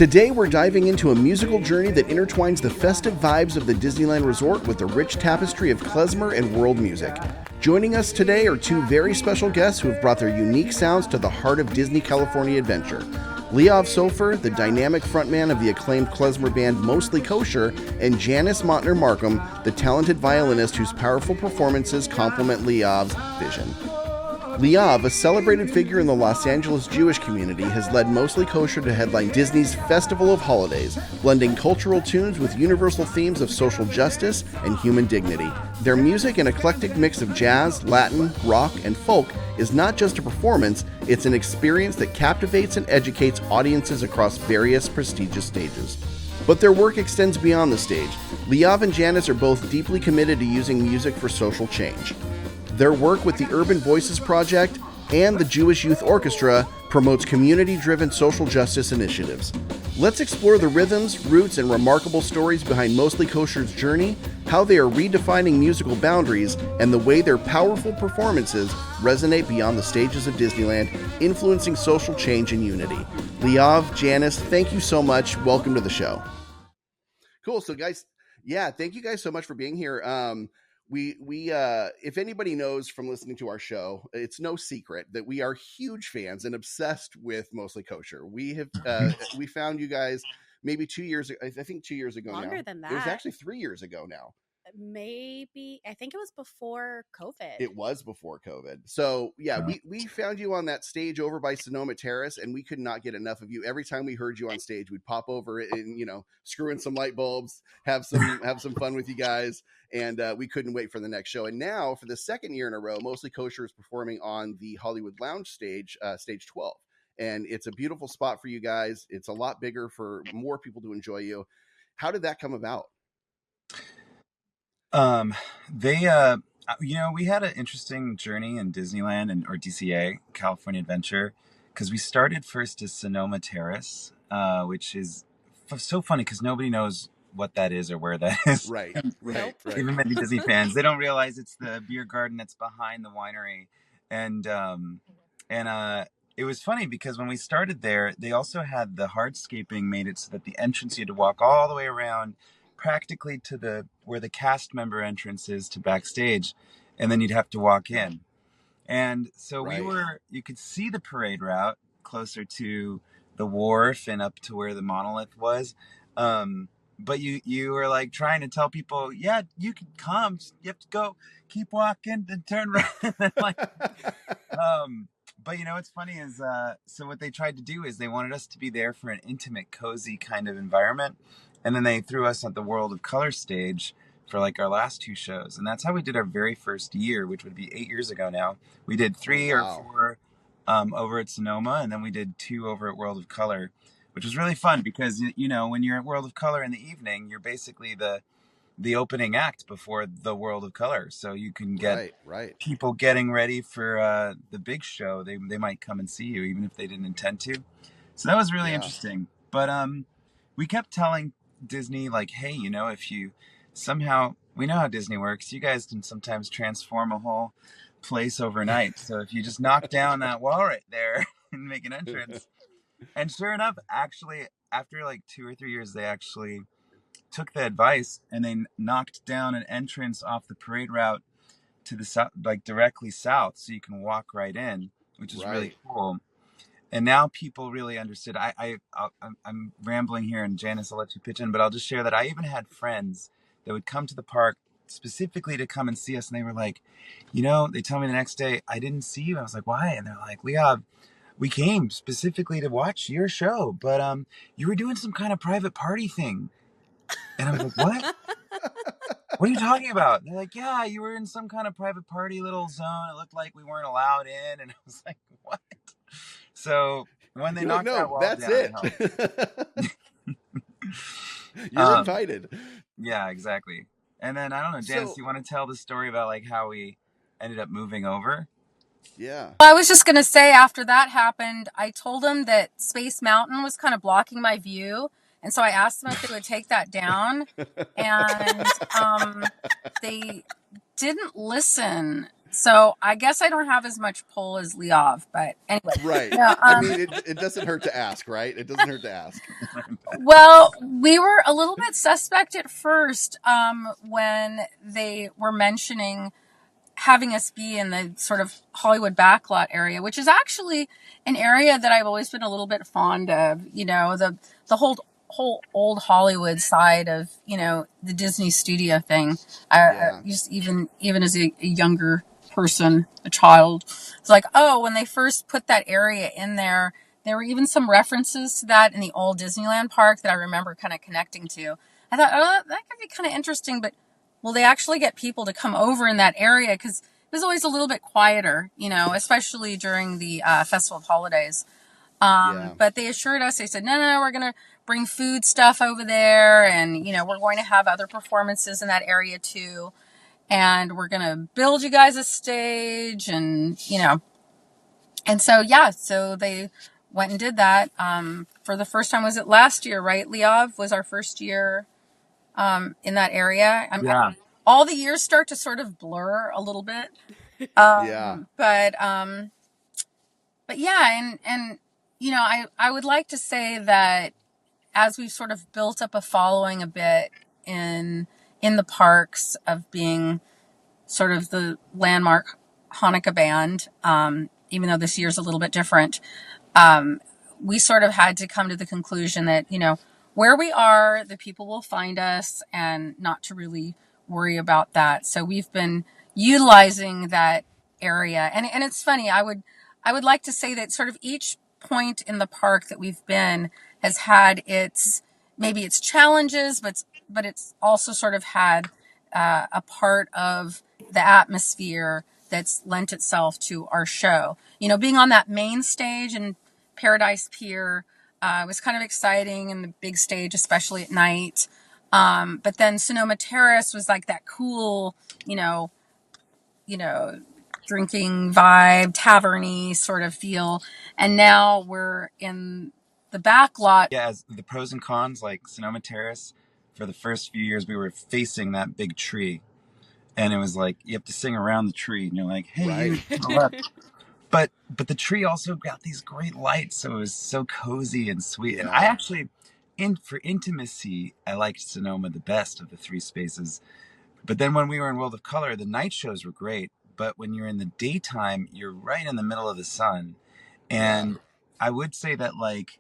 Today, we're diving into a musical journey that intertwines the festive vibes of the Disneyland Resort with the rich tapestry of Klezmer and world music. Joining us today are two very special guests who have brought their unique sounds to the heart of Disney California Adventure. Leeav Sofer, the dynamic frontman of the acclaimed Klezmer band Mostly Kosher, and Janice Mautner Markham, the talented violinist whose powerful performances complement Leeav's vision. Leeav, a celebrated figure in the Los Angeles Jewish community, has led Mostly Kosher to headline Disney's Festival of Holidays, blending cultural tunes with universal themes of social justice and human dignity. Their music, an eclectic mix of jazz, Latin, rock, and folk, is not just a performance, it's an experience that captivates and educates audiences across various prestigious stages. But their work extends beyond the stage. Leeav and Janice are both deeply committed to using music for social change. Their work with the Urban Voices Project and the Jewish Youth Orchestra promotes community-driven social justice initiatives. Let's explore the rhythms, roots, and remarkable stories behind Mostly Kosher's journey, how they are redefining musical boundaries, and the way their powerful performances resonate beyond the stages of Disneyland, influencing social change and unity. Leeav, Janice, thank you so much. Welcome to the show. Cool. So, guys, thank you guys so much for being here. We if anybody knows from listening to our show, it's no secret that we are huge fans and obsessed with Mostly Kosher. We have we found you guys maybe 2 years ago. I think 2 years ago. Longer now. than that. It was actually 3 years ago now. Maybe. I think it was before COVID. It was before COVID. So we found you on that stage over by Sonoma Terrace, and we could not get enough of you. Every time we heard you on stage, we'd pop over and screw in some light bulbs, have some fun with you guys, and we couldn't wait for the next show. And now, for the second year in a row, Mostly Kosher is performing on the Hollywood Lounge stage, stage 12, and it's a beautiful spot for you guys. It's a lot bigger for more people to enjoy you. How did that come about? We had an interesting journey in Disneyland or DCA, California Adventure, because we started first as Sonoma Terrace, which is so funny because nobody knows what that is or where that is. Right. Even many Disney fans, they don't realize it's the beer garden that's behind the winery. And it was funny because when we started there, they also had the hardscaping made it so that the entrance you had to walk all the way around practically to where the cast member entrance is to backstage, and then you'd have to walk in. And so you could see the parade route closer to the wharf and up to where the monolith was. But you were like trying to tell people, yeah, you can come, you have to go, keep walking and turn right. But what's funny is, so what they tried to do is they wanted us to be there for an intimate, cozy kind of environment. And then they threw us at the World of Color stage for like our last two shows. And that's how we did our very first year, which would be 8 years ago now. We did 3 or 4 over at Sonoma, and then we did 2 over at World of Color, which was really fun because, when you're at World of Color in the evening, you're basically the opening act before the World of Color. So you can get people getting ready for the big show. They might come and see you even if they didn't intend to. So that was really interesting. But we kept telling Disney, like, hey, if you somehow, we know how Disney works, you guys can sometimes transform a whole place overnight. So if you just knock down that wall right there and make an entrance. And sure enough, actually, after like 2 or 3 years, they actually took the advice and they knocked down an entrance off the parade route to the south, like directly south, so you can walk right in, which is really cool. And now people really understood. I'm rambling here, and Janice, I'll let you pitch in, but I'll just share that I even had friends that would come to the park specifically to come and see us, and they were like, they tell me the next day, I didn't see you. I was like, why? And they're like, Leeav, we came specifically to watch your show, but you were doing some kind of private party thing. And I was like, what? What are you talking about? And they're like, yeah, you were in some kind of private party little zone. It looked like we weren't allowed in. And I was like, what? So when they knocked that wall that's down, it. You're invited. Yeah, exactly. And then I don't know, Janice, you want to tell the story about like how we ended up moving over? Yeah. I was just going to say, after that happened, I told them that Space Mountain was kind of blocking my view. And so I asked them if they would take that down. And they didn't listen. So I guess I don't have as much pull as Leeav, but anyway. Right. No, I mean, it doesn't hurt to ask, right? It doesn't hurt to ask. well, we were a little bit suspect at first when they were mentioning having us be in the sort of Hollywood backlot area, which is actually an area that I've always been a little bit fond of. You know, the whole old Hollywood side of, you know, the Disney studio thing. Yeah. Just even as a younger person, a child, it's like, oh, when they first put that area in there, there were even some references to that in the old Disneyland park that I remember kind of connecting to. I thought, oh, that could be kind of interesting, but will they actually get people to come over in that area? Because it was always a little bit quieter, you know, especially during the Festival of Holidays. Yeah. But they assured us, they said, no, we're going to bring food stuff over there. And, you know, we're going to have other performances in that area too. And we're going to build you guys a stage. And, you know, and so, yeah, so they went and did that for the first time. Was it last year, right? Leeav was our first year in that area. Yeah. All the years start to sort of blur a little bit. Yeah. But yeah, and you know, I would like to say that as we've sort of built up a following a bit in the parks of being sort of the landmark Hanukkah band, even though this year's a little bit different, we sort of had to come to the conclusion that, you know, where we are, the people will find us, and not to really worry about that. So we've been utilizing that area. And it's funny, I would like to say that sort of each point in the park that we've been has had maybe its challenges, but it's also sort of had a part of the atmosphere that's lent itself to our show. You know, being on that main stage and Paradise Pier was kind of exciting, and the big stage, especially at night. But then Sonoma Terrace was like that cool, you know, drinking vibe, taverny sort of feel. And now we're in the back lot. Yeah, as the pros and cons, like Sonoma Terrace, for the first few years we were facing that big tree. And it was like you have to sing around the tree, and you're like, hey, Right. you to the left. But the tree also got these great lights, so it was so cozy and sweet. And I Yeah. actually, for intimacy, I liked Sonoma the best of the three spaces. But then when we were in World of Color, the night shows were great. But when you're in the daytime, you're right in the middle of the sun. Yeah. And I would say that, like,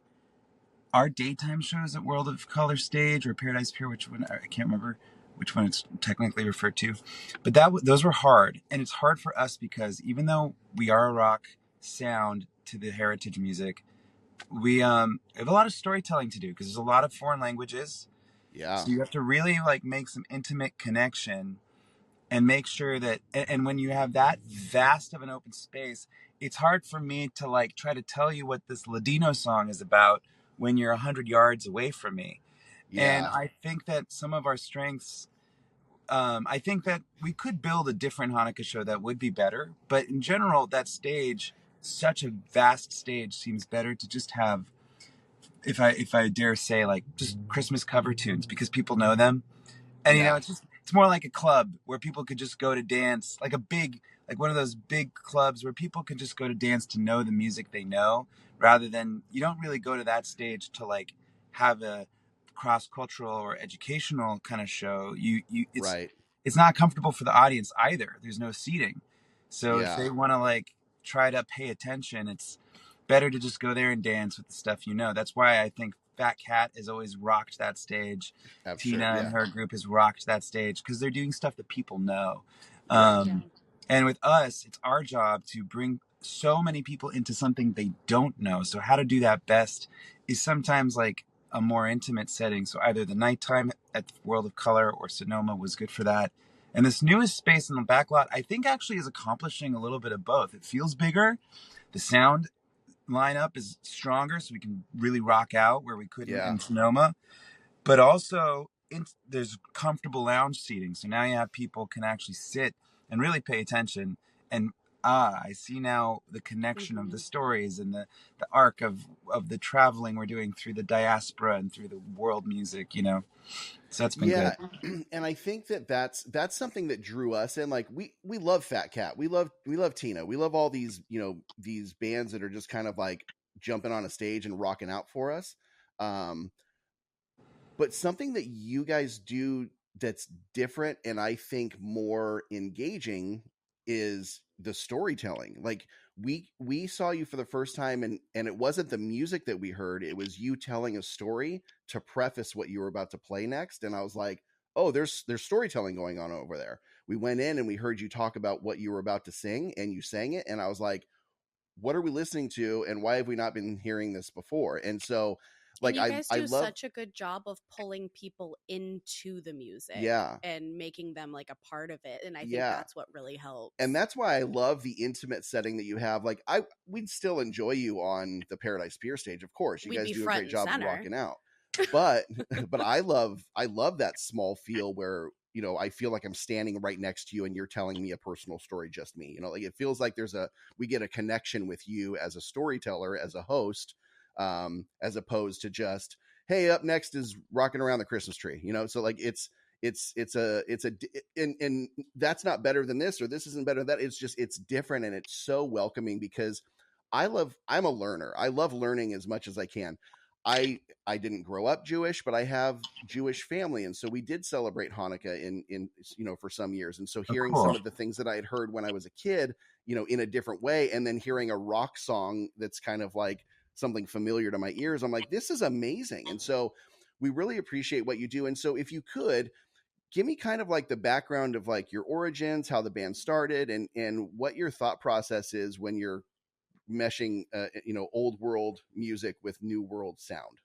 our daytime shows at World of Color stage or Paradise Pier, which one, I can't remember which one it's technically referred to, but those were hard. And it's hard for us because even though we are a rock sound to the heritage music, we have a lot of storytelling to do because there's a lot of foreign languages. Yeah. So you have to really like make some intimate connection and make sure that, and when you have that vast of an open space, it's hard for me to like try to tell you what this Ladino song is about when you're 100 yards away from me. And Yeah. I think that some of our strengths, I think that we could build a different Hanukkah show that would be better. But in general, that stage, such a vast stage, seems better to just have, if I dare say, like just Christmas cover tunes because people know them. And you know, Yeah. it's more like a club where people could just go to dance, like like one of those big clubs where people can just go to dance to know the music they know, rather than you don't really go to that stage to like have a cross cultural or educational kind of show. Right. It's not comfortable for the audience either. There's no seating, so if Yeah. they want to like try to pay attention, it's better to just go there and dance with the stuff you know. That's why I think Fat Cat has always rocked that stage. Sure. Tina and Yeah. her group has rocked that stage because they're doing stuff that people know. Yeah. And with us, it's our job to bring so many people into something they don't know. So how to do that best is sometimes like a more intimate setting. So either the nighttime at the World of Color or Sonoma was good for that. And this newest space in the back lot, I think actually is accomplishing a little bit of both. It feels bigger. The sound lineup is stronger, so we can really rock out where we couldn't Yeah. in Sonoma. But also, there's comfortable lounge seating, so now you have people can actually sit and really pay attention. And I see now the connection of the stories and the arc of the traveling we're doing through the diaspora and through the world music, So that's been good. Yeah, and I think that's something that drew us in. Like we love Fat Cat, we love Tina, we love all these these bands that are just kind of like jumping on a stage and rocking out for us. Um, but something that you guys do that's different and I think more engaging is the storytelling. Like we saw you for the first time and it wasn't the music that we heard, it was you telling a story to preface what you were about to play next, and I was like, "Oh, there's storytelling going on over there." We went in and we heard you talk about what you were about to sing and you sang it, and I was like, "What are we listening to and why have we not been hearing this before?" And so And like you guys I do love. such a good job of pulling people into the music Yeah. and making them like a part of it. And I think Yeah. that's what really helps. And that's why I love the intimate setting that you have. Like we'd still enjoy you on the Paradise Pier stage, of course. You We'd guys be do a front great and job of center. rocking out. But but I love that small feel where, I feel like I'm standing right next to you and you're telling me a personal story, just me. Like it feels like we get a connection with you as a storyteller, as a host, as opposed to just, hey, up next is rocking around the Christmas tree. So like and that's not better than this or this isn't better than that. It's different and it's so welcoming because I'm a learner. I love learning as much as I can. I didn't grow up Jewish, but I have Jewish family, and so we did celebrate Hanukkah in for some years. And so Oh, hearing cool. some of the things that I had heard when I was a kid, in a different way, and then hearing a rock song that's kind of like something familiar to my ears, I'm like, this is amazing. And so we really appreciate what you do. And so if you could give me kind of like the background of like your origins, how the band started, and what your thought process is when you're meshing old world music with new world sound.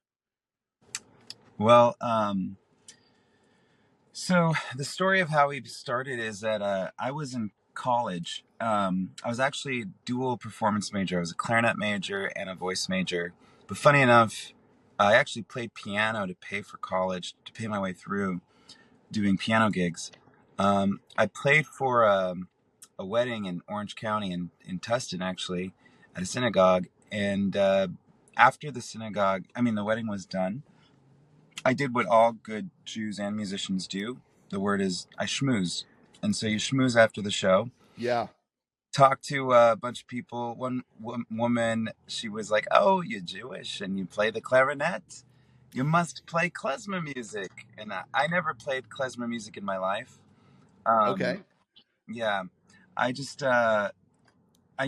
Well, so the story of how we started is that I was in college. I was actually a dual performance major. I was a clarinet major and a voice major. But funny enough, I actually played piano to pay for college, to pay my way through doing piano gigs. I played for a wedding in Orange County in Tustin, actually, at a synagogue. And after the wedding was done, I did what all good Jews and musicians do. The word is I schmooze. And so you schmooze after the show. Yeah. Talked to a bunch of people. One woman, she was like, "Oh, you're Jewish and you play the clarinet. You must play klezmer music." And I never played klezmer music in my life. Okay. Yeah, I just I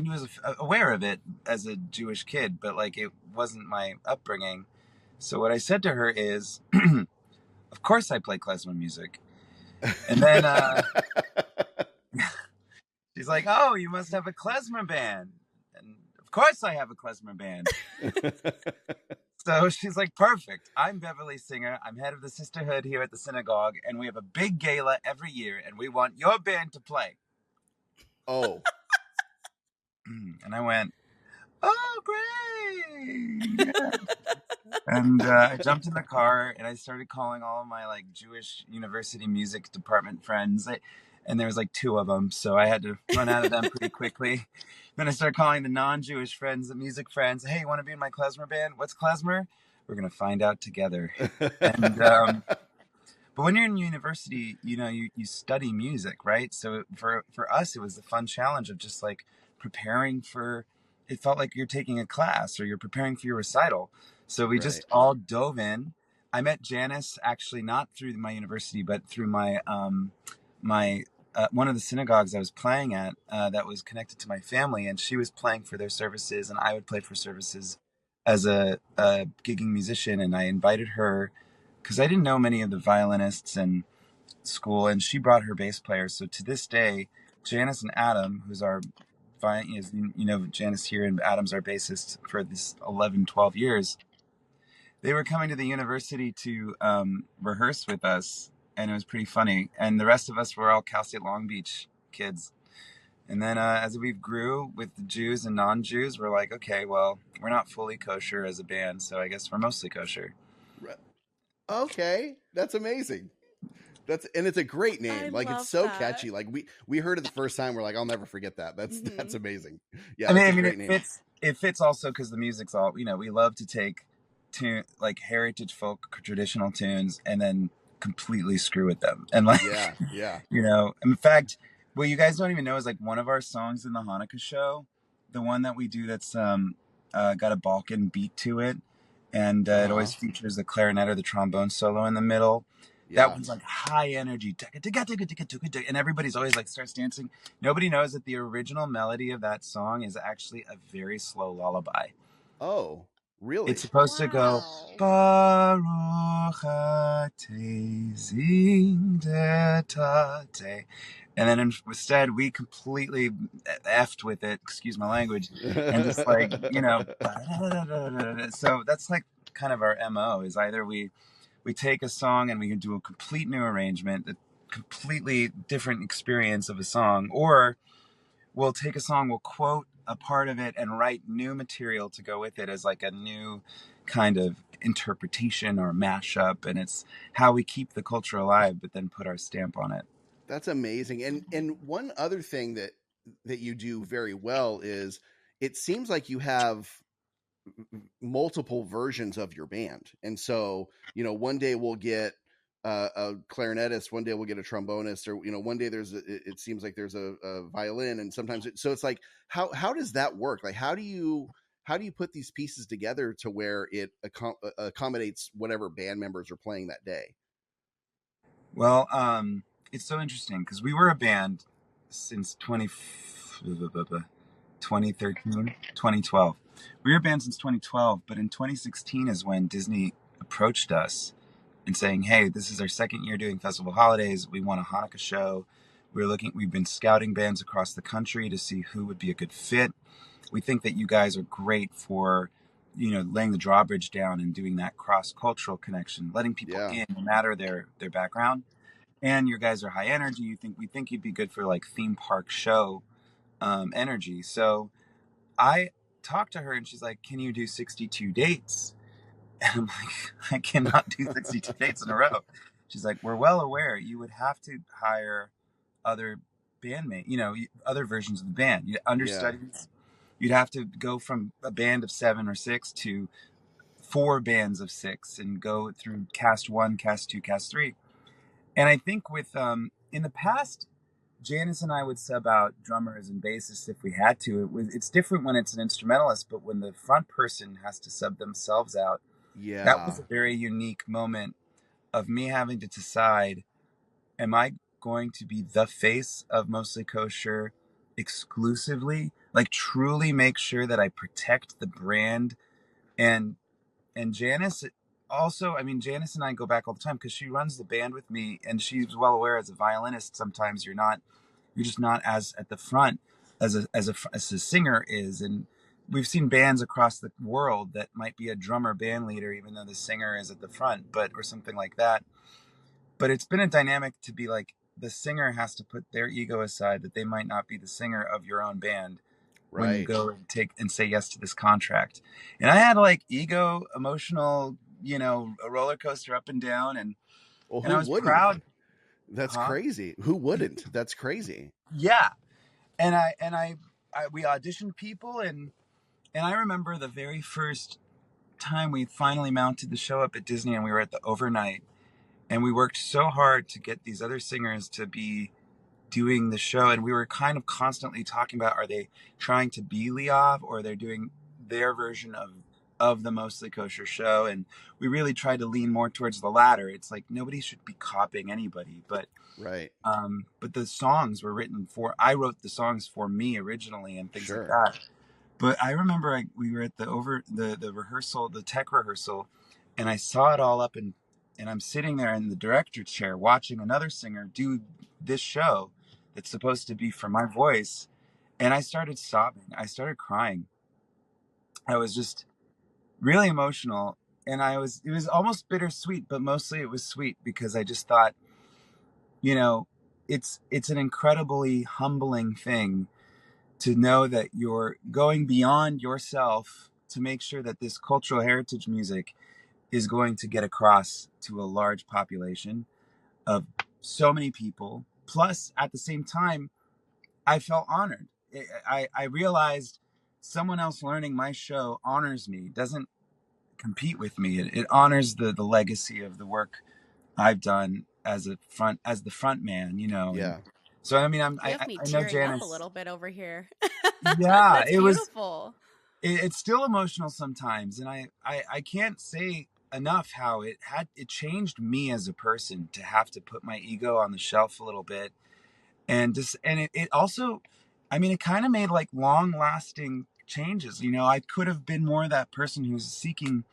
knew aware of it as a Jewish kid, but like it wasn't my upbringing. So what I said to her is, "Of course I play klezmer music." And then she's like, "Oh, you must have a klezmer band." And of course I have a klezmer band. So she's like, "Perfect. I'm Beverly Singer. I'm head of the sisterhood here at the synagogue, and we have a big gala every year, and we want your band to play." Oh. And I went, "Oh, great." Yeah. And I jumped in the car and I started calling all of my like Jewish university music department friends. And there was like two of them, so I had to run out of them pretty quickly. Then I started calling the non-Jewish friends, the music friends. "Hey, you want to be in my klezmer band? What's klezmer? We're gonna find out together." And but when you're in university, you study music, right? So for us, it was the fun challenge of just like preparing for. It felt like you're taking a class or you're preparing for your recital. So we just all dove in. I met Janice actually not through my university, but through my one of the synagogues I was playing at that was connected to my family, and she was playing for their services, and I would play for services as a gigging musician, and I invited her because I didn't know many of the violinists in school, and she brought her bass players. So to this day, Janice and Adam, who's our Janice here and Adam's our bassist for this 11, 12 years, they were coming to the university to rehearse with us, and it was pretty funny. And the rest of us were all Cal State Long Beach kids. And then as we grew with the Jews and non-Jews, we're like, okay, well, we're not fully kosher as a band, so I guess we're mostly kosher. Okay, that's amazing. it's a great name. I Like, love it's so that. catchy. Like, we heard it the first time. We're like, I'll never forget that. That's amazing. Yeah, I it's a mean, great name. it fits also because the music's all, we love to take like heritage folk traditional tunes and then completely screw with them. And like, Yeah, yeah. in fact, what you guys don't even know is like one of our songs in the Hanukkah show, the one that we do that's got a Balkan beat to it. And it always features the clarinet or the trombone solo in the middle. That Yeah. one's like high energy. And everybody's always like starts dancing. Nobody knows that the original melody of that song is actually a very slow lullaby. Oh, really? It's supposed to go Baruch ateh zing de tate. And then instead we completely effed with it, excuse my language, and just like, so that's like kind of our MO is either we take a song and we can do a complete new arrangement, a completely different experience of a song, or we'll take a song, we'll quote a part of it and write new material to go with it as like a new kind of interpretation or mashup. And it's how we keep the culture alive, but then put our stamp on it. That's amazing. And one other thing that you do very well is it seems like you have multiple versions of your band. And so, one day we'll get a clarinetist, one day we'll get a trombonist, or one day it seems like there's a violin, and sometimes so it's like how does that work? Like how do you put these pieces together to where it accommodates whatever band members are playing that day? Well, it's so interesting because we were a band since 2013, 2012. We were a band since 2012, but in 2016 is when Disney approached us and saying, hey, this is our second year doing festival holidays. We want a Hanukkah show. We've been scouting bands across the country to see who would be a good fit. We think that you guys are great for, laying the drawbridge down and doing that cross-cultural connection, letting people in no matter their background. And your guys are high energy. We think you'd be good for like theme park show energy. So I talked to her and she's like, can you do 62 dates? And I'm like, I cannot do 62 dates in a row. She's like, we're well aware you would have to hire other bandmates, other versions of the band. Understudies. You'd have to go from a band of 7 or 6 to 4 bands of 6 and go through cast 1, cast 2, cast 3. And I think with, in the past, Janice and I would sub out drummers and bassists if we had to. It's different when it's an instrumentalist, but when the front person has to sub themselves out, that was a very unique moment of me having to decide, am I going to be the face of Mostly Kosher exclusively? Like truly make sure that I protect the brand. And Janice also, Janice and I go back all the time because she runs the band with me and she's well aware as a violinist, sometimes you're just not as at the front as a singer is. And we've seen bands across the world that might be a drummer band leader, even though the singer is at the front, or something like that. But it's been a dynamic to be like, the singer has to put their ego aside that they might not be the singer of your own band when you go and say yes to this contract. And I had like ego, emotional, a roller coaster up and down. And I was proud. That's crazy. Who wouldn't? That's crazy. Yeah. And we auditioned people and I remember the very first time we finally mounted the show up at Disney and we were at the overnight and we worked so hard to get these other singers to be doing the show. And we were kind of constantly talking about, are they trying to be Leeav or they're doing their version of the Mostly Kosher show? And we really tried to lean more towards the latter. It's like, nobody should be copying anybody, but but the songs were I wrote the songs for me originally and things like that. But I remember we were at the rehearsal, the tech rehearsal, and I saw it all up and I'm sitting there in the director's chair watching another singer do this show that's supposed to be for my voice. And I started sobbing. I started crying. I was just really emotional. And it was almost bittersweet, but mostly it was sweet because I just thought, it's an incredibly humbling thing to know that you're going beyond yourself to make sure that this cultural heritage music is going to get across to a large population of so many people. Plus, at the same time, I felt honored. I realized someone else learning my show honors me, doesn't compete with me. It honors the legacy of the work I've done as the front man, and Yeah. so I mean You have me I know tearing up a Janice. little bit over here. Yeah, That's beautiful. it's still emotional sometimes, and I can't say enough how it changed me as a person to have to put my ego on the shelf a little bit, and it also, I mean, it kind of made like long lasting changes. I could have been more that person who's seeking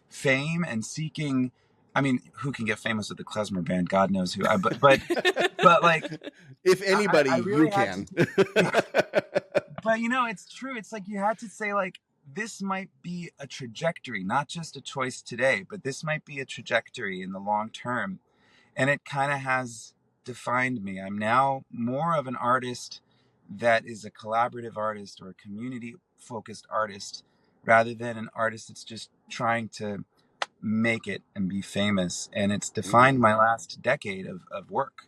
fame and seeking, I mean, who can get famous with the Klezmer band? God knows who. But like, If anybody, I you really had can. to. But it's true. It's like you had to say, like, this might be a trajectory, not just a choice today, but this might be a trajectory in the long term. And it kind of has defined me. I'm now more of an artist that is a collaborative artist or a community focused artist rather than an artist that's just trying to make it and be famous. And it's defined my last decade of work.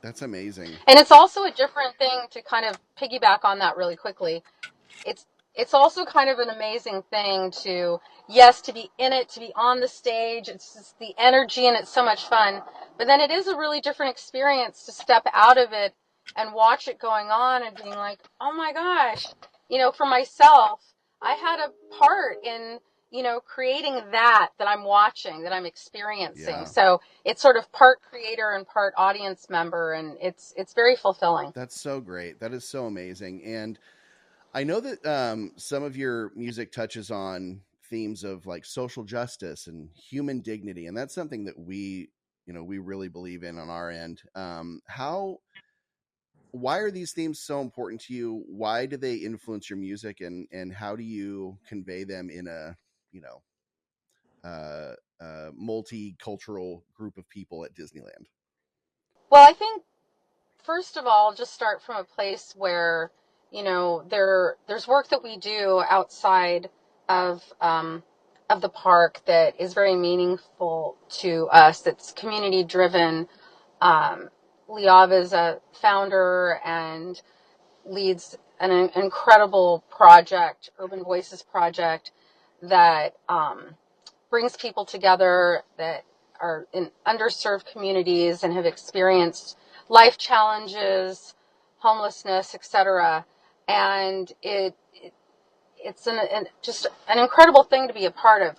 That's amazing. And it's also a different thing to kind of piggyback on that really quickly. it's it's also kind of an amazing thing to, yes, to be in it, to be on the stage. It's just the energy and it's so much fun. But then it is a really different experience to step out of it and watch it going on and being like, oh my gosh, for myself, I had a part in, creating that I'm watching, that I'm experiencing. Yeah. So it's sort of part creator and part audience member, and it's very fulfilling. That's so great. That is so amazing. And I know that some of your music touches on themes of like social justice and human dignity, and that's something that we really believe in on our end. Why are these themes so important to you? Why do they influence your music, and how do you convey them in a you know multicultural group of people at Disneyland? Well, I think first of all, just start from a place where there's work that we do outside of the park that is very meaningful to us. That's community driven. Leeav is a founder and leads an incredible project, Urban Voices project, that brings people together that are in underserved communities and have experienced life challenges, homelessness, etc. And it's just an incredible thing to be a part of.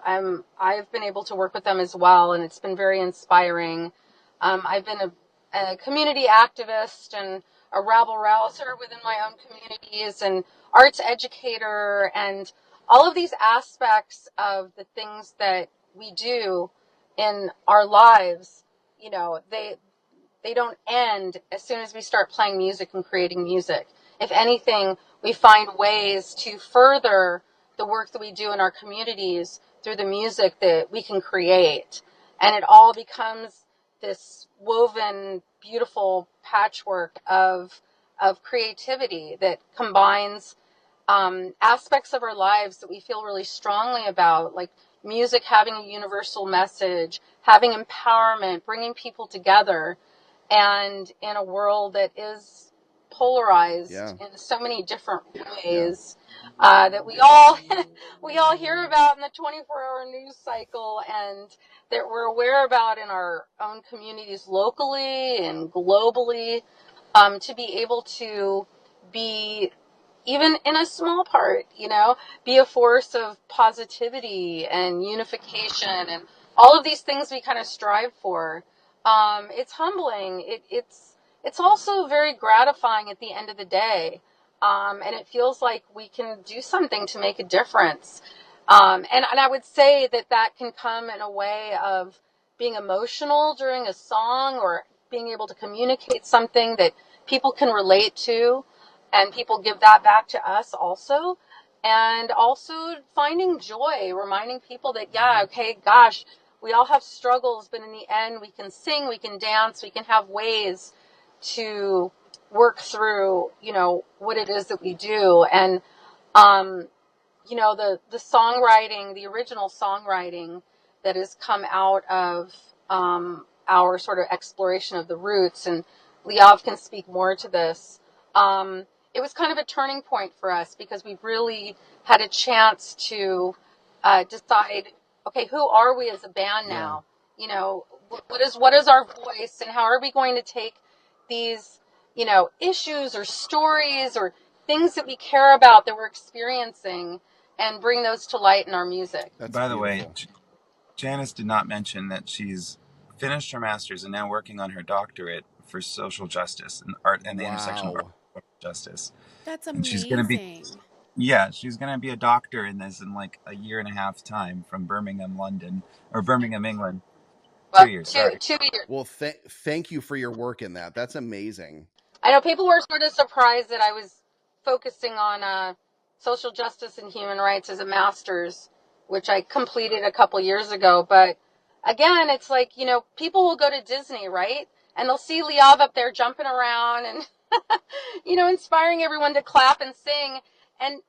I've been able to work with them as well, and it's been very inspiring. I've been a community activist and a rabble rouser within my own communities, and arts educator, and all of these aspects of the things that we do in our lives. They don't end as soon as we start playing music and creating music. If anything, we find ways to further the work that we do in our communities through the music that we can create. And it all becomes this woven, beautiful patchwork of creativity that combines aspects of our lives that we feel really strongly about, like music having a universal message, having empowerment, bringing people together, and in a world that is polarized Yeah. in so many different Yeah. ways that we all we all hear about in the 24-hour news cycle, and that we're aware about in our own communities locally and globally, to be able to be, even in a small part, be a force of positivity and unification and all of these things we kind of strive for. It's humbling. It's also very gratifying at the end of the day. And it feels like we can do something to make a difference. And I would say that can come in a way of being emotional during a song, or being able to communicate something that people can relate to, and people give that back to us also. And also finding joy, reminding people that, yeah, okay, gosh, we all have struggles, but in the end, we can sing, we can dance, we can have ways to work through, what it is that we do. And, the songwriting, the original songwriting that has come out of our sort of exploration of the roots, and Leeav can speak more to this. It was kind of a turning point for us because we really had a chance to decide, okay, who are we as a band now? You know, what is our voice, and how are we going to take these, you know, issues or stories or things that we care about that we're experiencing and bring those to light in our music. That's By the beautiful. way, Janice did not mention that she's finished her master's and now working on her doctorate for social justice and art and the intersection of art Wow. and social justice. That's And she's going to be, amazing. yeah, she's going to be a doctor in this in like a year and a half time from Birmingham, London, or Birmingham, England. Well, 2 years, sorry. 2 years. Well, thank you for your work in that. That's amazing. I know people were sort of surprised that I was focusing on social justice and human rights as a master's, which I completed a couple years ago. But again, it's like, you know, people will go to Disney, right? And they'll see Leeav up there jumping around and, you know, inspiring everyone to clap and sing. And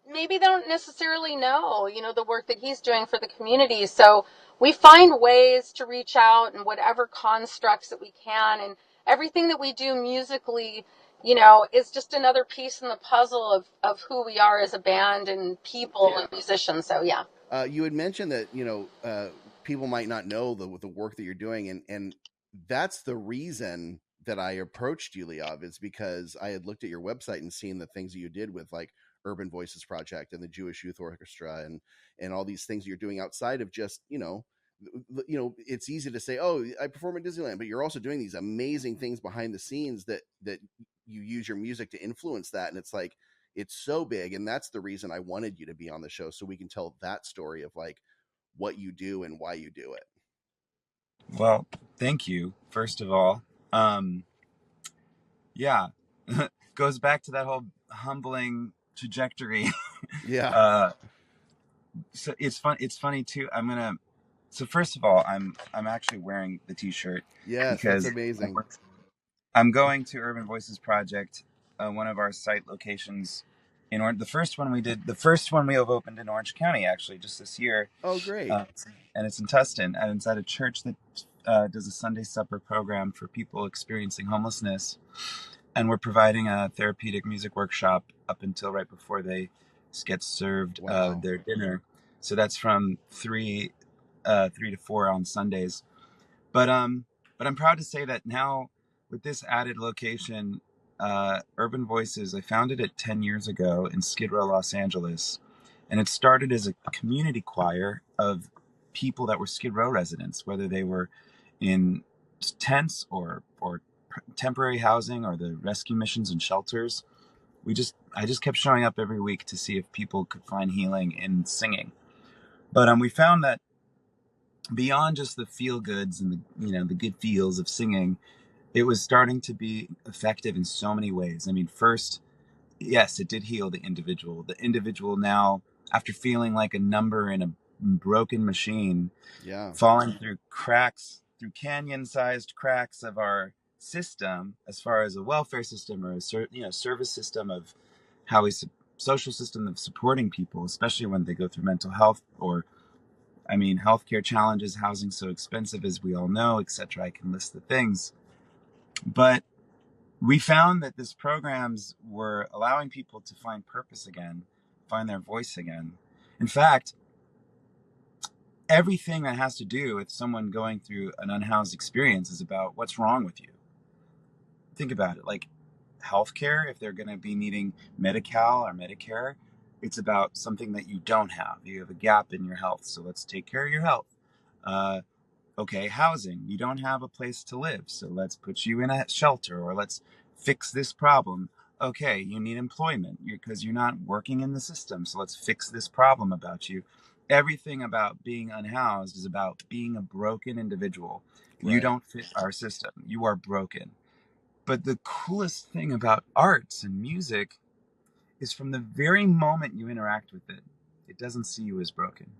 maybe they don't necessarily know, you know, the work that he's doing for the community. So we find ways to reach out in whatever constructs that we can. And everything that we do musically, you know, is just another piece in the puzzle of who we are as a band and people and musicians. So, yeah. You had mentioned that, you know, people might not know the work that you're doing. And that's the reason that I approached you, Leeav, is because I had looked at your website and seen the things that you did with like Urban Voices Project and the Jewish Youth Orchestra and all these things you're doing outside of just, you know, it's easy to say, oh, I perform at Disneyland, but you're also doing these amazing things behind the scenes that you use your music to influence that. And it's like, it's so big. And that's the reason I wanted you to be on the show, so we can tell that story of like what you do and why you do it. Well, thank you, first of all. Yeah, goes back to that whole humbling trajectory. Yeah. So it's fun. It's funny too. So first of all, I'm actually wearing the T-shirt Yes, that's because amazing. I'm going to Urban Voices Project, one of our site locations in Orange. The first one we have opened in Orange County, actually, just this year. Oh, great. And it's in Tustin, and it's at a church that does a Sunday supper program for people experiencing homelessness. And we're providing a therapeutic music workshop up until right before they get served Wow. their dinner. So that's from 3 to 4 on Sundays. But I'm proud to say that now with this added location, Urban Voices, I founded it 10 years ago in Skid Row, Los Angeles. And it started as a community choir of people that were Skid Row residents, whether they were in tents or temporary housing or the rescue missions and shelters. I just kept showing up every week to see if people could find healing in singing. But we found that beyond just the feel goods and the good feels of singing, it was starting to be effective in so many ways. I mean, first, yes, it did heal the individual. The individual now, after feeling like a number in a broken machine, Yeah. falling through cracks, through canyon-sized cracks of our system, as far as a welfare system or a service system of how social system of supporting people, especially when they go through mental health or, I mean, healthcare challenges, housing so expensive, as we all know, etc. I can list the things, but we found that these programs were allowing people to find purpose again, find their voice again. In fact, everything that has to do with someone going through an unhoused experience is about what's wrong with you. Think about it, like healthcare, if they're going to be needing Medi-Cal or Medicare, it's about something that you don't have. You have a gap in your health, so let's take care of your health. Okay, housing, you don't have a place to live, so let's put you in a shelter, or let's fix this problem. Okay, you need employment because you're not working in the system, so let's fix this problem about you. Everything about being unhoused is about being a broken individual. You Right. don't fit our system. You are broken. But the coolest thing about arts and music is from the very moment you interact with it, it doesn't see you as broken.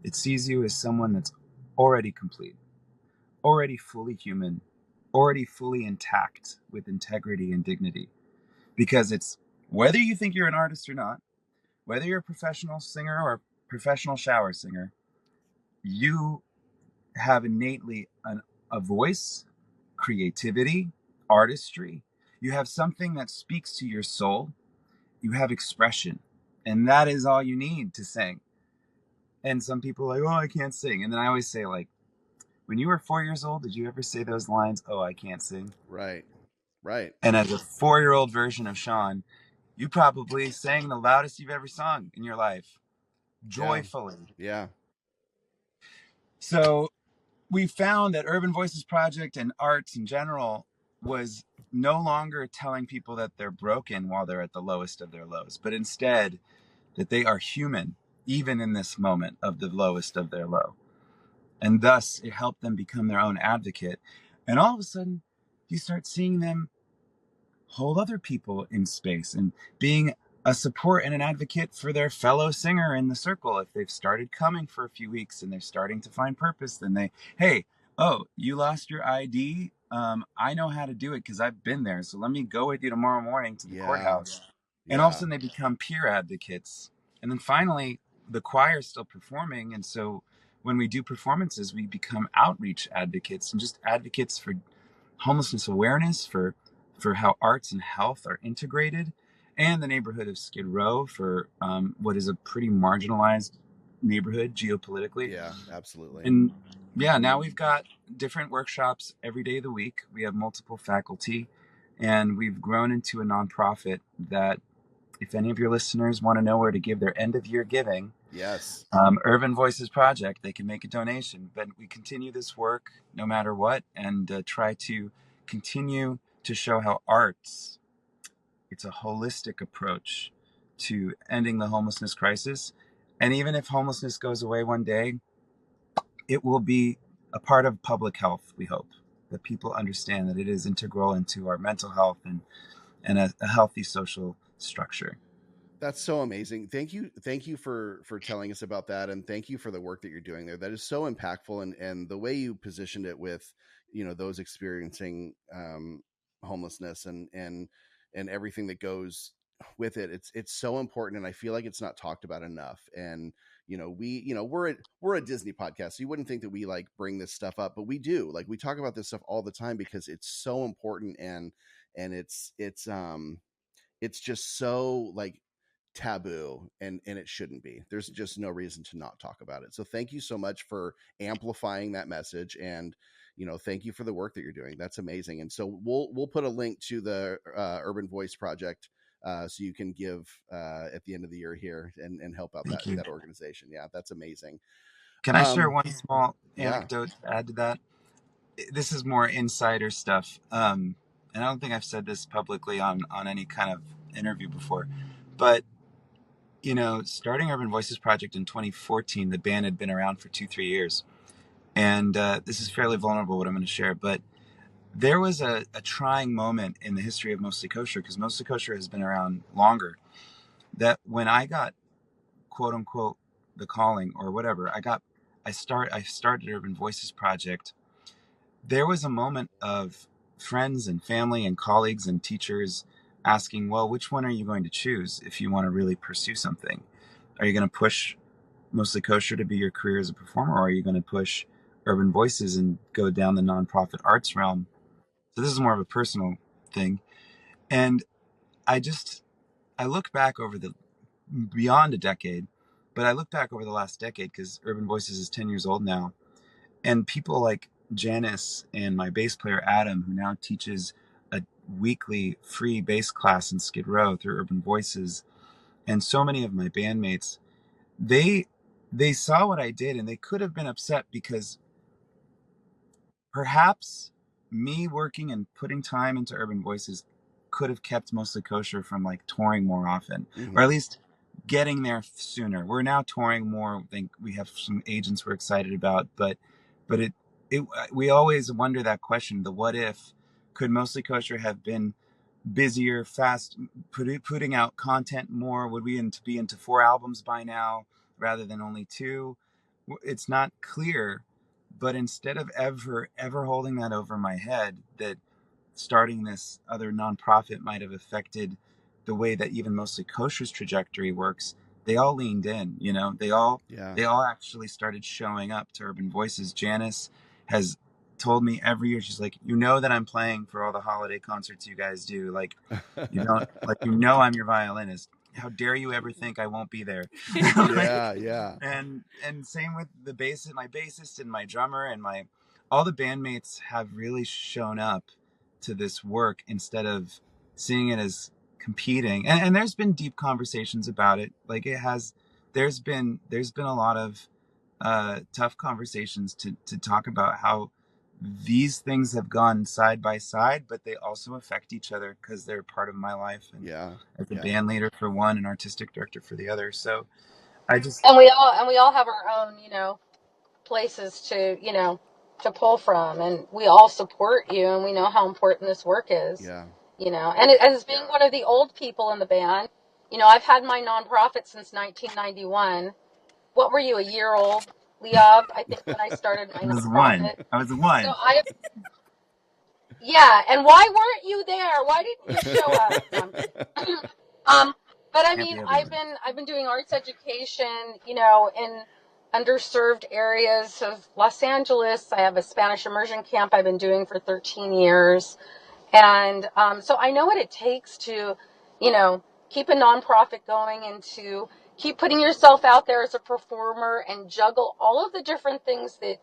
It sees you as someone that's already complete, already fully human, already fully intact with integrity and dignity. Because it's whether you think you're an artist or not, whether you're a professional singer or a professional shower singer, you have innately a voice, creativity, artistry. You have something that speaks to your soul. You have expression. And that is all you need to sing. And some people are like, oh, I can't sing. And then I always say, like, when you were 4 years old, did you ever say those lines, oh, I can't sing? Right. Right. And as a 4-year-old version of Sean, you probably sang the loudest you've ever sung in your life, joyfully. Yeah. So we found that Urban Voices Project and arts in general was no longer telling people that they're broken while they're at the lowest of their lows, but instead that they are human, even in this moment of the lowest of their low. And thus it helped them become their own advocate. And all of a sudden, you start seeing them hold other people in space and being a support and an advocate for their fellow singer in the circle. If they've started coming for a few weeks and they're starting to find purpose, then they, hey, oh, you lost your ID? I know how to do it because I've been there. So let me go with you tomorrow morning to the courthouse. And all of a sudden they become peer advocates. And then finally, the choir is still performing. And so when we do performances, we become outreach advocates and just advocates for homelessness awareness, for how arts and health are integrated, and the neighborhood of Skid Row for what is a pretty marginalized neighborhood geopolitically. Yeah, absolutely. And yeah, now we've got different workshops every day of the week. We have multiple faculty, and we've grown into a nonprofit that, if any of your listeners want to know where to give their end of year giving, yes, Urban Voices Project, they can make a donation. But we continue this work no matter what, and try to continue to show how arts, it's a holistic approach to ending the homelessness crisis. And even if homelessness goes away one day, it will be a part of public health, we hope, that people understand that it is integral into our mental health and a healthy social structure. That's so amazing. Thank you for telling us about that, and thank you for the work that you're doing there. That is so impactful, and the way you positioned it with, those experiencing homelessness and everything that goes with it. It's so important, and I feel like it's not talked about enough. And we're a Disney podcast, so you wouldn't think that we like bring this stuff up, but we do. Like, we talk about this stuff all the time because it's so important, and it's just so like taboo, and it shouldn't be. There's just no reason to not talk about it. So thank you so much for amplifying that message, and thank you for the work that you're doing. That's amazing. And so we'll put a link to the Urban Voice Project, so you can give at the end of the year here and help out that organization. Yeah, that's amazing. Can I share one small anecdote to add to that? This is more insider stuff, and I don't think I've said this publicly on any kind of interview before, but starting Urban Voices Project in 2014, the band had been around for 2-3 years. And this is fairly vulnerable, what I'm going to share, but there was a trying moment in the history of Mostly Kosher, because Mostly Kosher has been around longer, that when I got, quote unquote, the calling or whatever, I started Urban Voices Project, there was a moment of friends and family and colleagues and teachers asking, well, which one are you going to choose if you want to really pursue something? Are you going to push Mostly Kosher to be your career as a performer, or are you going to push Urban Voices and go down the nonprofit arts realm? So this is more of a personal thing. And I look back over beyond a decade, but I look back over the last decade, because Urban Voices is 10 years old now. And people like Janice and my bass player, Adam, who now teaches a weekly free bass class in Skid Row through Urban Voices, and so many of my bandmates, they saw what I did, and they could have been upset because perhaps me working and putting time into Urban Voices could have kept Mostly Kosher from like touring more often, or at least getting there sooner. We're now touring more. I think we have some agents we're excited about, but we always wonder that question, the what if. Could Mostly Kosher have been busier, putting out content more? Would we be into 4 albums by now rather than only 2? It's not clear, but instead of ever holding that over my head, that starting this other nonprofit might have affected the way that even Mostly Kosher's trajectory works, they all leaned in, they all Yeah. actually started showing up to Urban Voices. Janice has told me every year, she's like, that I'm playing for all the holiday concerts you guys do. Like, you don't, like, I'm your violinist. How dare you ever think I won't be there? Like, Yeah. and same with my bassist and my drummer and all the bandmates have really shown up to this work instead of seeing it as competing. And there's been deep conversations about it. Like there's been a lot of tough conversations to talk about how these things have gone side by side, but they also affect each other because they're part of my life. And as a band leader for one and artistic director for the other. So I just, And we all have our own, places to pull from, and we all support you, and we know how important this work is. Yeah. And as being one of the old people in the band, I've had my nonprofit since 1991. What were you, a year old, Leeav? I think when I started my nonprofit. I was So one. yeah. And why weren't you there? Why didn't you show up? No, I'm kidding. But I mean, I've been doing arts education, in underserved areas of Los Angeles. I have a Spanish immersion camp I've been doing for 13 years. And so I know what it takes to, keep a nonprofit going and to keep putting yourself out there as a performer and juggle all of the different things that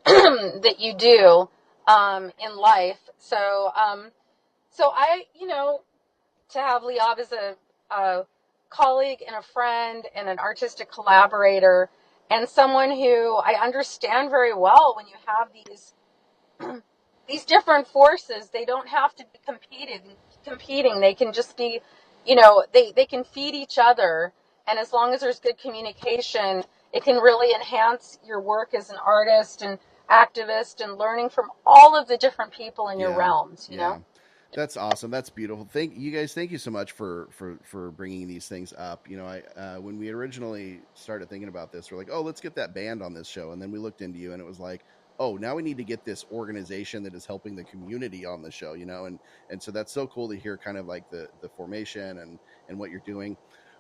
that you do in life. So I, to have Leeav as a colleague and a friend and an artistic collaborator and someone who I understand very well when you have these different forces. They don't have to be competing. They can just be, they can feed each other. And as long as there's good communication, it can really enhance your work as an artist and activist and learning from all of the different people in your realms, That's awesome. That's beautiful. Thank you so much for bringing these things up. When we originally started thinking about this, we're like, oh, let's get that band on this show, and then we looked into you, and it was like, oh, now we need to get this organization that is helping the community on the show. And so that's so cool to hear, kind of like the formation and what you're doing.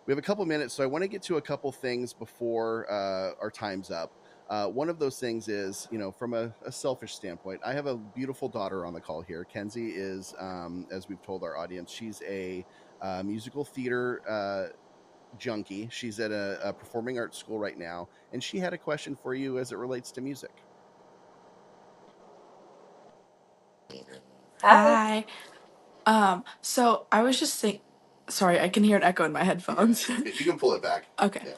We have a couple minutes, so I want to get to a couple things before our time's up. One of those things is, from a selfish standpoint, I have a beautiful daughter on the call here. Kenzie is, as we've told our audience, she's a musical theater junkie. She's at a performing arts school right now, and she had a question for you as it relates to music. Hi. So I was just saying, sorry, I can hear an echo in my headphones. You can pull it back. Okay. Yeah.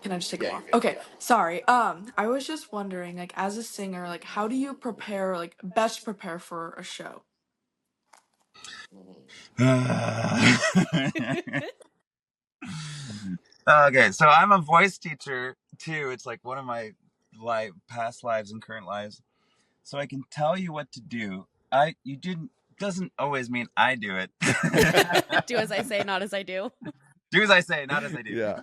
Can I just take Yeah, them off? you're good. Okay. Yeah. Sorry. I was just wondering, like, as a singer, like, how do you prepare, like, best prepare for a show? Okay, so I'm a voice teacher too. It's like one of my past lives and current lives. So I can tell you what to do. Doesn't always mean I do it. Do as I say, not as I do. Do as I say, not as I do. Yeah.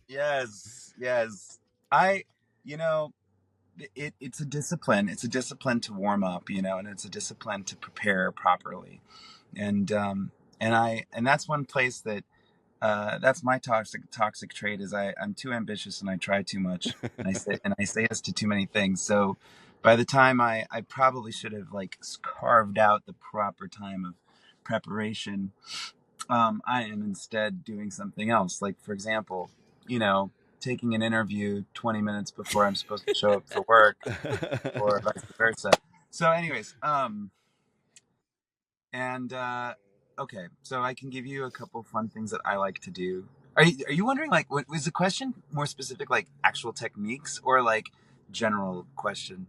Yes. It's a discipline. It's a discipline to warm up, and it's a discipline to prepare properly. And that's one place that that's my toxic trait is I'm too ambitious and I try too much and I say yes to too many things. So by the time I probably should have like carved out the proper time of preparation, I am instead doing something else. Like, for example, taking an interview 20 minutes before I'm supposed to show up for work or vice versa. So anyways, okay, so I can give you a couple fun things that I like to do. Are you wondering, like, was the question more specific, like actual techniques or like general question?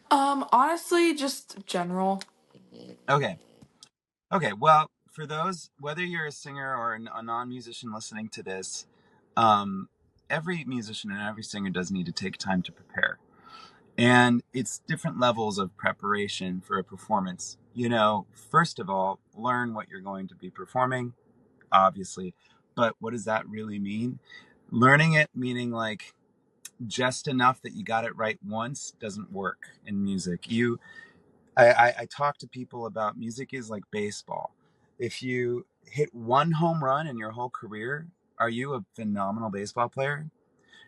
Honestly, just general. Okay. Well, for those, whether you're a singer or a non-musician listening to this, every musician and every singer does need to take time to prepare. And it's different levels of preparation for a performance. First of all, learn what you're going to be performing, obviously. But what does that really mean? Learning it meaning like just enough that you got it right once doesn't work in music. I talk to people about music is like baseball. If you hit one home run in your whole career, are you a phenomenal baseball player?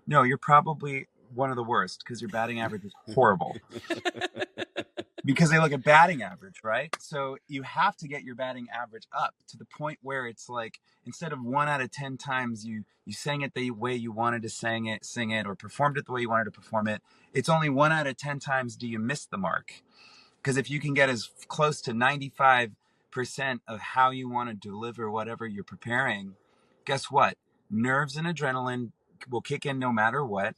No, you're probably one of the worst because your batting average is horrible. Because they look at batting average, right? So you have to get your batting average up to the point where it's like, instead of 1 out of 10 times you sang it the way you wanted to sing it, or performed it the way you wanted to perform it, it's only 1 out of 10 times do you miss the mark. Because if you can get as close to 95% of how you want to deliver whatever you're preparing, guess what? Nerves and adrenaline will kick in no matter what.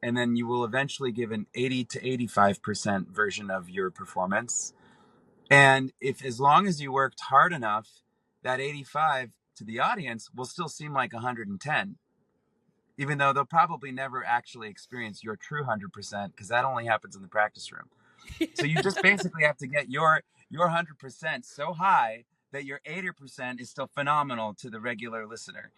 And then you will eventually give an 80 to 85% version of your performance. And if, as long as you worked hard enough, that 85 to the audience will still seem like 110, even though they'll probably never actually experience your true 100%, because that only happens in the practice room. So you just basically have to get your 100% so high that your 80% is still phenomenal to the regular listener.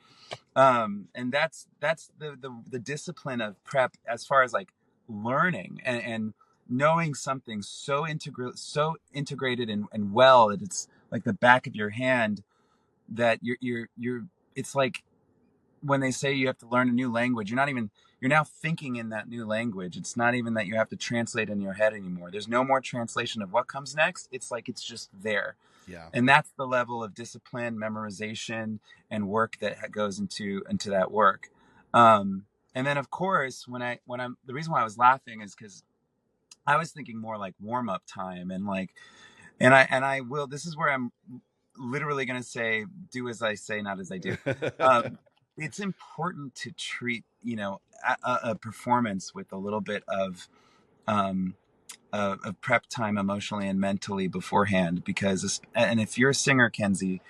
And that's the discipline of prep, as far as like learning and knowing something so integrated and well that it's like the back of your hand, that you're it's like when they say you have to learn a new language, you're now thinking in that new language. It's not even that you have to translate in your head anymore. There's no more translation of what comes next. It's like it's just there. Yeah. And that's the level of discipline, memorization, and work that goes into that work. And then, of course, the reason why I was laughing is because I was thinking more like warm up time, and I will. This is where I'm literally going to say, do as I say, not as I do. It's important to treat, a performance with a little bit of prep time emotionally and mentally beforehand, because, and if you're a singer, Kenzie,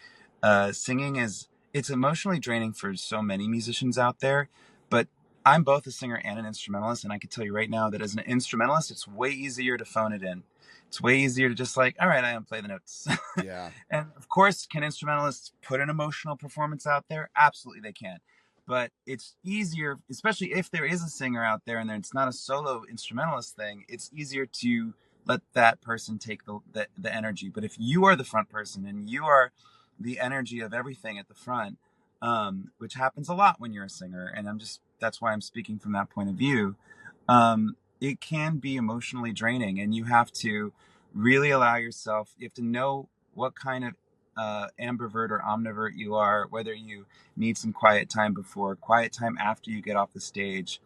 singing it's emotionally draining for so many musicians out there. But I'm both a singer and an instrumentalist, and I can tell you right now that as an instrumentalist, it's way easier to phone it in. It's way easier to just like, all right, I am play the notes. Yeah. And of course, can instrumentalists put an emotional performance out there? Absolutely, they can. But it's easier, especially if there is a singer out there and it's not a solo instrumentalist thing, it's easier to let that person take the energy. But if you are the front person and you are the energy of everything at the front, which happens a lot when you're a singer, and that's why I'm speaking from that point of view, it can be emotionally draining, and you have to really allow yourself, you have to know what kind of ambivert or omnivert you are, whether you need some quiet time before, quiet time after you get off the stage.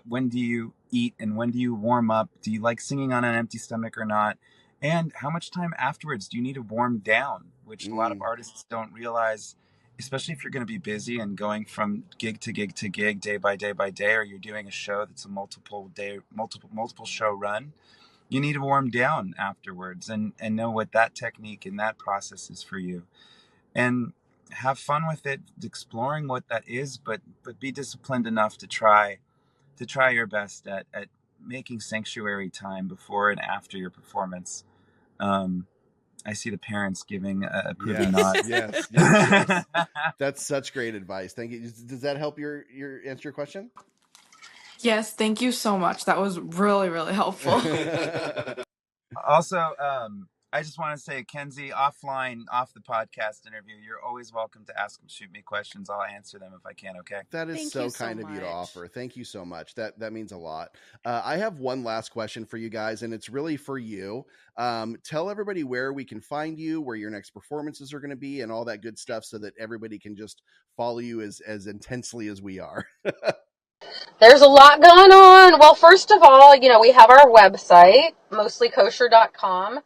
When do you eat, and when do you warm up? Do you like singing on an empty stomach or not? And how much time afterwards do you need to warm down, which a lot of artists don't realize, especially if you're going to be busy and going from gig to gig to gig, day by day by day, or you're doing a show that's a multiple show run. You need to warm down afterwards and know what that technique and that process is for you, and have fun with it, exploring what that is, but be disciplined enough to try your best at making sanctuary time before and after your performance. I see the parents giving a approving nod. Yes. That's such great advice. Thank you. Does that help your answer your question? Yes, thank you so much. That was really, really helpful. Also, I just want to say, Kenzie, off the podcast interview, you're always welcome to shoot me questions. I'll answer them if I can. Okay. That is so kind of you to offer. Thank you so much. That means a lot. I have one last question for you guys, and it's really for you. Tell everybody where we can find you, where your next performances are going to be, and all that good stuff, so that everybody can just follow you as intensely as we are. There's a lot going on. Well, first of all, we have our website, mostlykosher.com,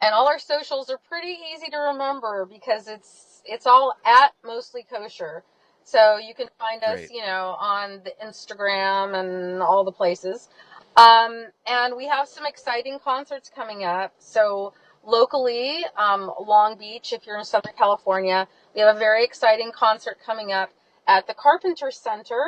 and all our socials are pretty easy to remember because it's all at Mostly Kosher. So you can find us, on the Instagram and all the places. And we have some exciting concerts coming up. So locally, Long Beach, if you're in Southern California, we have a very exciting concert coming up at the Carpenter Center,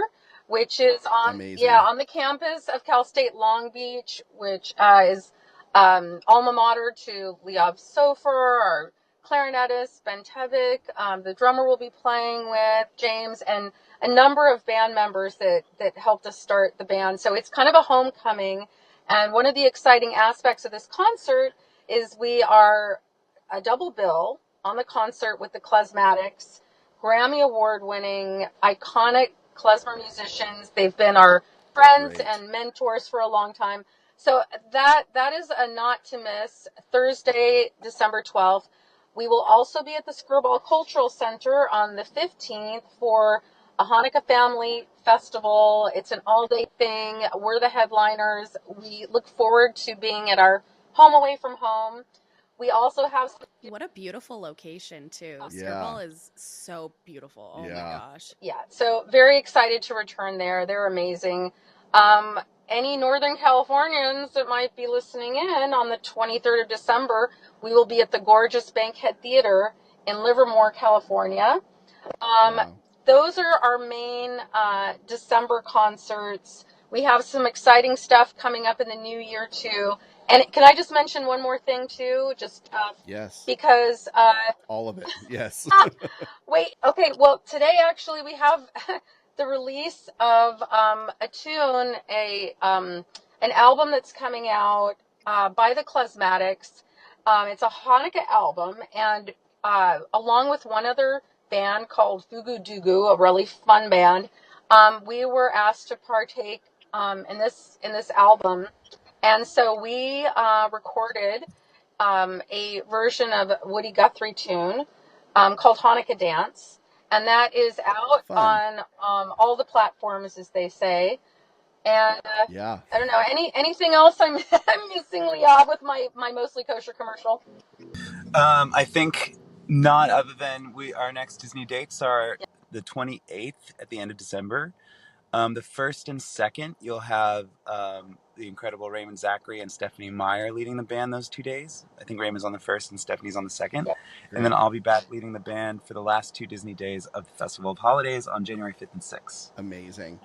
which is on the campus of Cal State Long Beach, which is alma mater to Leeav Sofer, our clarinetist, Ben Tevick. The drummer will be playing with James, and a number of band members that helped us start the band. So it's kind of a homecoming. And one of the exciting aspects of this concert is we are a double bill. on the concert with the Klezmatics, Grammy Award winning, iconic klezmer musicians. They've been our friends Great. and mentors for a long time. So that is a not to miss. Thursday, December 12th. We will also be at the Skirball Cultural Center on the 15th for a Hanukkah Family Festival. It's an all-day thing. We're the headliners. We look forward to being at our home away from home. We also have What a beautiful location too. Yeah. Skirball is so beautiful. Oh my Yeah. gosh. yeah, so very excited to return there. They're amazing. Any Northern Californians that might be listening in, on the 23rd of December, we will be at the gorgeous Bankhead Theater in Livermore, California. Wow. Those are our main December concerts. We have some exciting stuff coming up in the new year too. And can I just mention one more thing too? Just Yes. because All of it. Yes. wait, okay, well, today actually we have the release of a tune, an album that's coming out by the Klezmatics. It's a Hanukkah album, and along with one other band called Fugu Dugu, a really fun band, we were asked to partake in this album, and so we recorded a version of Woody Guthrie tune called Hanukkah Dance, and that is out Fun. on all the platforms, as they say. And Yeah. I don't know, anything else I'm missing, Leeav, with my Mostly Kosher commercial? I think not, other than our next Disney dates are the 28th at the end of December. The 1st and 2nd, you'll have the incredible Raymond Zachary and Stephanie Meyer leading the band those 2 days. I think Raymond's on the 1st and Stephanie's on the 2nd. Yep. And then Great. I'll be back leading the band for the last 2 Disney days of the Festival of Holidays on January 5th and 6th. Amazing.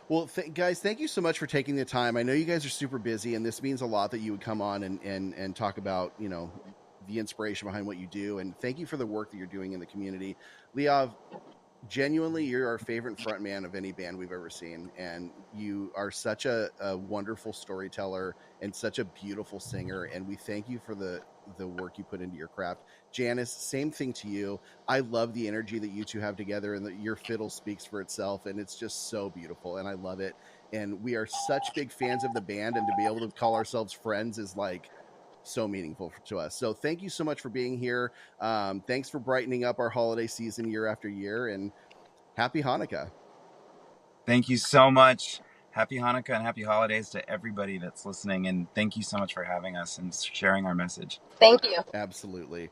Well, guys, thank you so much for taking the time. I know you guys are super busy, and this means a lot that you would come on and talk about, the inspiration behind what you do. And thank you for the work that you're doing in the community. Leeav, genuinely, you're our favorite frontman of any band we've ever seen. And you are such a wonderful storyteller and such a beautiful singer. And we thank you for the work you put into your craft. Janice, same thing to you. I love the energy that you two have together, and that your fiddle speaks for itself, and it's just so beautiful, and I love it. And we are such big fans of the band, and to be able to call ourselves friends is like so meaningful to us. So thank you so much for being here. Thanks for brightening up our holiday season year after year, and happy Hanukkah. Thank you so much. Happy Hanukkah and happy holidays to everybody that's listening. And thank you so much for having us and sharing our message. Thank you. Absolutely.